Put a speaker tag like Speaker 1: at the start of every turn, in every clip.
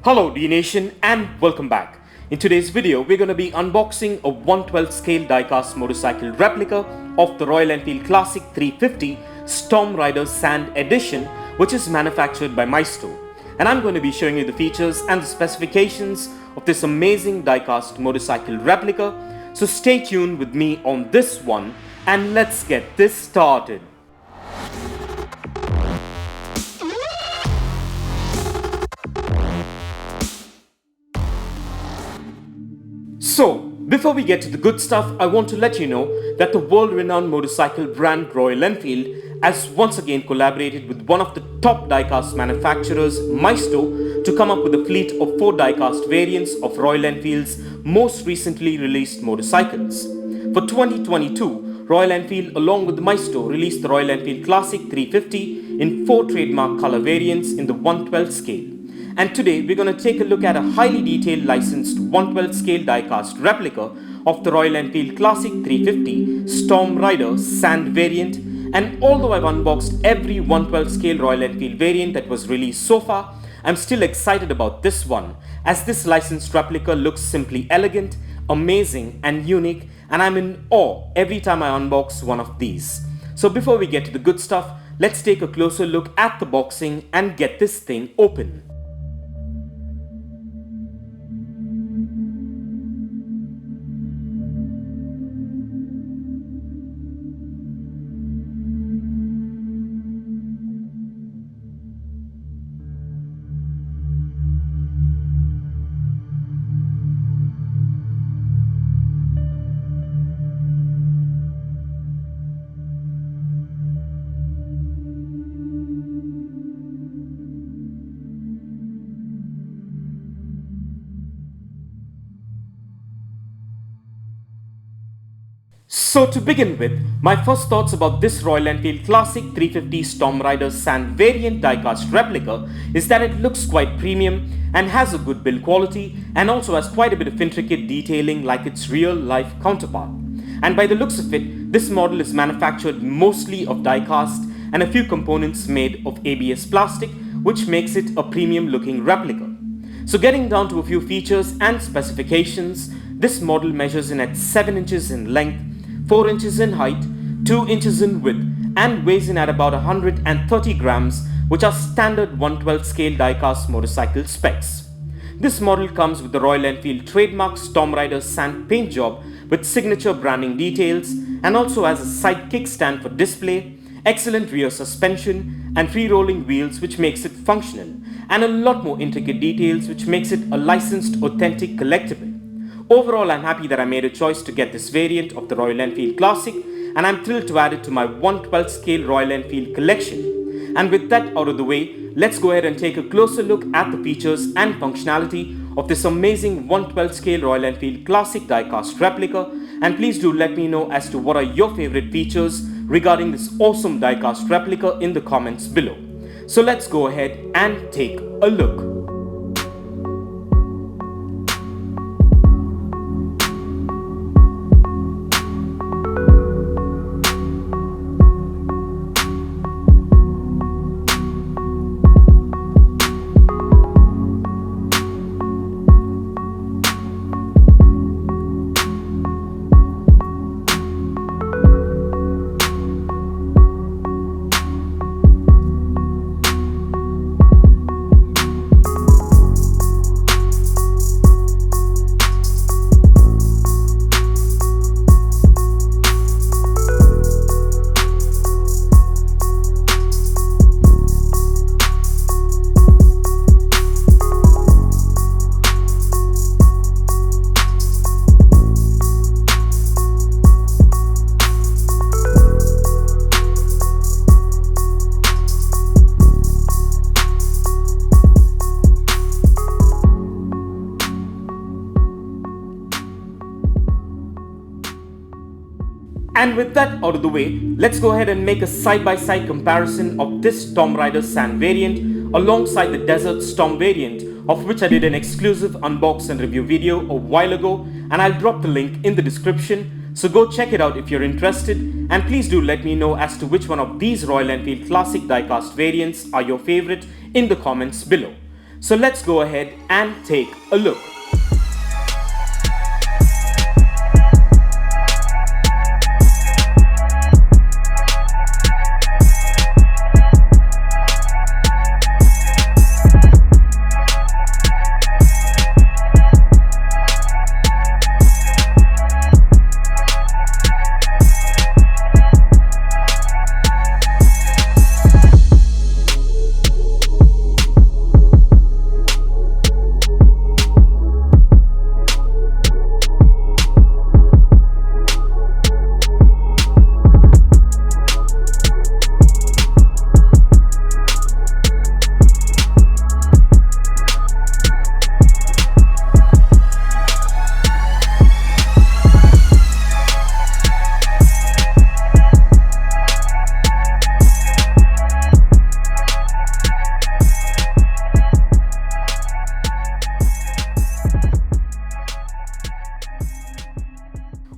Speaker 1: Hello Dnation and welcome back. In today's video, we're going to be unboxing a 112 scale diecast motorcycle replica of the Royal Enfield Classic 350 Stormrider Sand edition, which is manufactured by Maisto. And I'm going to be showing you the features and the specifications of this amazing diecast motorcycle replica. So stay tuned with me on this one and let's get this started. So, before we get to the good stuff, I want to let you know that the world-renowned motorcycle brand Royal Enfield has once again collaborated with one of the top diecast manufacturers, Maisto, to come up with a fleet of 4 diecast variants of Royal Enfield's most recently released motorcycles. For 2022, Royal Enfield along with Maisto released the Royal Enfield Classic 350 in 4 trademark color variants in the 112 scale. And today we're going to take a look at a highly detailed licensed 112 scale diecast replica of the Royal Enfield Classic 350 Stormrider Sand variant. And although I've unboxed every 112 scale Royal Enfield variant that was released so far, I'm still excited about this one, as this licensed replica looks simply elegant, amazing and unique, and I'm in awe every time I unbox one of these. So before we get to the good stuff, let's take a closer look at the boxing and get this thing open. So to begin with, my first thoughts about this Royal Enfield Classic 350 Stormrider Sand variant diecast replica is that it looks quite premium and has a good build quality and also has quite a bit of intricate detailing like its real life counterpart. And by the looks of it, this model is manufactured mostly of diecast and a few components made of ABS plastic, which makes it a premium looking replica. So getting down to a few features and specifications, this model measures in at 7 inches in length, 4 inches in height, 2 inches in width, and weighs in at about 130 grams, which are standard 112 scale diecast motorcycle specs. This model comes with the Royal Enfield trademark Stormrider Sand paint job with signature branding details, and also has a side kickstand for display, excellent rear suspension, and free-rolling wheels, which makes it functional, and a lot more intricate details, which makes it a licensed authentic collectible. Overall, I'm happy that I made a choice to get this variant of the Royal Enfield Classic, and I'm thrilled to add it to my 112 scale Royal Enfield collection. And with that out of the way, let's go ahead and take a closer look at the features and functionality of this amazing 112 scale Royal Enfield Classic diecast replica. And please do let me know as to what are your favorite features regarding this awesome diecast replica in the comments below. So let's go ahead and take a look. And with that out of the way, let's go ahead and make a side-by-side comparison of this Stormrider Sand variant alongside the Desert Storm variant, of which I did an exclusive unbox and review video a while ago, and I'll drop the link in the description, so go check it out if you're interested, and please do let me know as to which one of these Royal Enfield Classic diecast variants are your favorite in the comments below. So let's go ahead and take a look.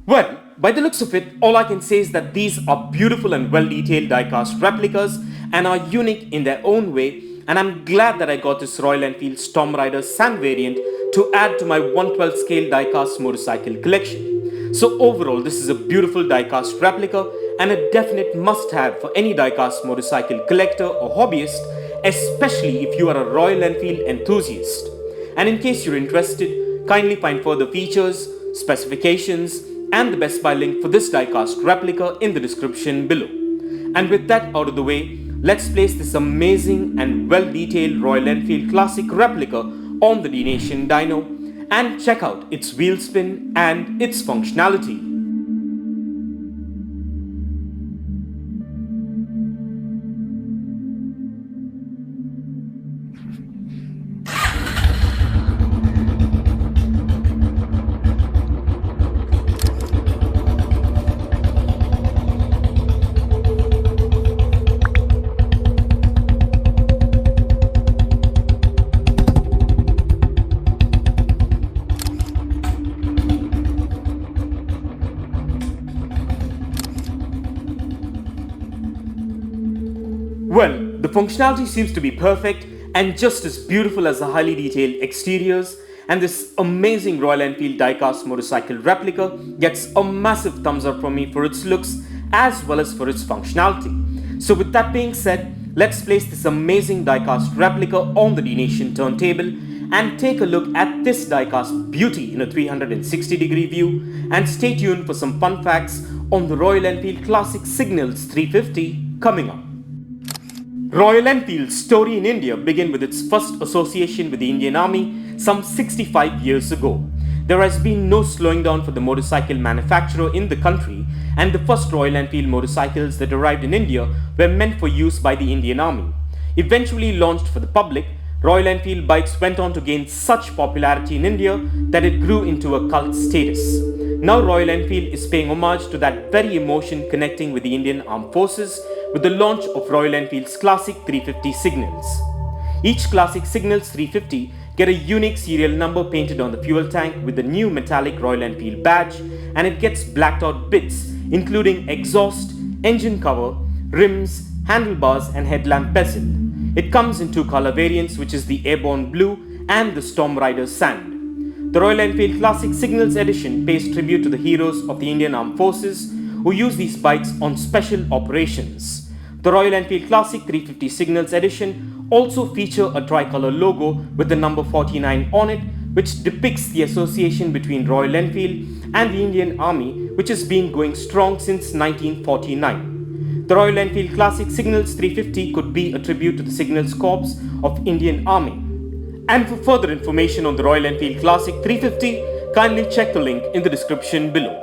Speaker 1: Well, by the looks of it, all I can say is that these are beautiful and well-detailed diecast replicas and are unique in their own way, and I'm glad that I got this Royal Enfield Stormrider Sand variant to add to my 112 scale diecast motorcycle collection. So overall, this is a beautiful diecast replica and a definite must-have for any diecast motorcycle collector or hobbyist, especially if you are a Royal Enfield enthusiast. And in case you're interested, kindly find further features, specifications, and the Best Buy link for this diecast replica in the description below. And with that out of the way, let's place this amazing and well-detailed Royal Enfield Classic replica on the Dnation dyno and check out its wheel spin and its functionality. Well, the functionality seems to be perfect and just as beautiful as the highly detailed exteriors, and this amazing Royal Enfield diecast motorcycle replica gets a massive thumbs up from me for its looks as well as for its functionality. So with that being said, let's place this amazing diecast replica on the Dnation turntable and take a look at this diecast beauty in a 360-degree view, and stay tuned for some fun facts on the Royal Enfield Classicssignals 350 coming up. Royal Enfield's story in India began with its first association with the Indian Army some 65 years ago. There has been no slowing down for the motorcycle manufacturer in the country, and the first Royal Enfield motorcycles that arrived in India were meant for use by the Indian Army. Eventually launched for the public, Royal Enfield bikes went on to gain such popularity in India that it grew into a cult status. Now Royal Enfield is paying homage to that very emotion connecting with the Indian Armed Forces with the launch of Royal Enfield's Classic 350 signals. Each Classic Signals 350 get a unique serial number painted on the fuel tank with the new metallic Royal Enfield badge, and it gets blacked out bits including exhaust, engine cover, rims, handlebars and headlamp bezel. It comes in two color variants, which is the Airborne Blue and the Stormrider Sand. The Royal Enfield Classic Signals edition pays tribute to the heroes of the Indian Armed Forces who use these bikes on special operations. The Royal Enfield Classic 350 Signals edition also feature a tricolor logo with the number 49 on it, which depicts the association between Royal Enfield and the Indian Army, which has been going strong since 1949. The Royal Enfield Classic Signals 350 could be a tribute to the Signals Corps of Indian Army. And for further information on the Royal Enfield Classic 350, kindly check the link in the description below.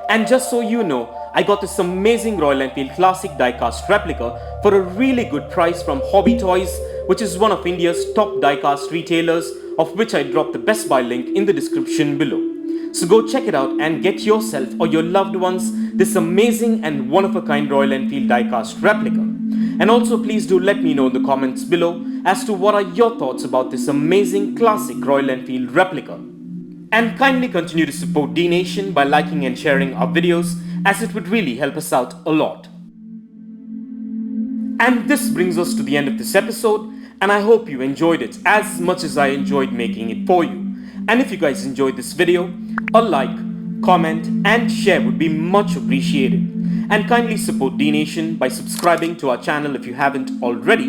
Speaker 1: And just so you know, I got this amazing Royal Enfield Classic diecast replica for a really good price from Hobbytoys, which is one of India's top diecast retailers, of which I dropped the Best Buy link in the description below. So go check it out and get yourself or your loved ones this amazing and one-of-a-kind Royal Enfield diecast replica. And also please do let me know in the comments below as to what are your thoughts about this amazing classic Royal Enfield replica. And kindly continue to support Dnation by liking and sharing our videos, as it would really help us out a lot. And this brings us to the end of this episode, and I hope you enjoyed it as much as I enjoyed making it for you. And if you guys enjoyed this video, a like, comment and share would be much appreciated. And kindly support dNation by subscribing to our channel if you haven't already,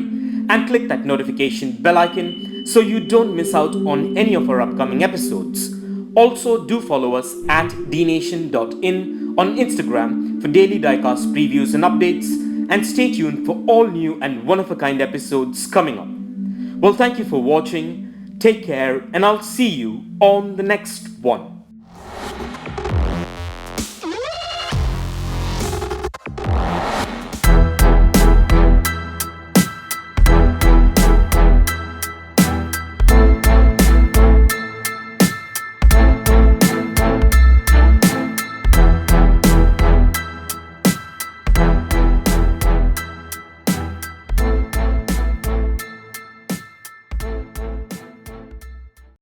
Speaker 1: and click that notification bell icon so you don't miss out on any of our upcoming episodes. Also, do follow us at dnation.in on Instagram for daily diecast previews and updates, and stay tuned for all new and one-of-a-kind episodes coming up. Well, thank you for watching, take care, and I'll see you on the next one.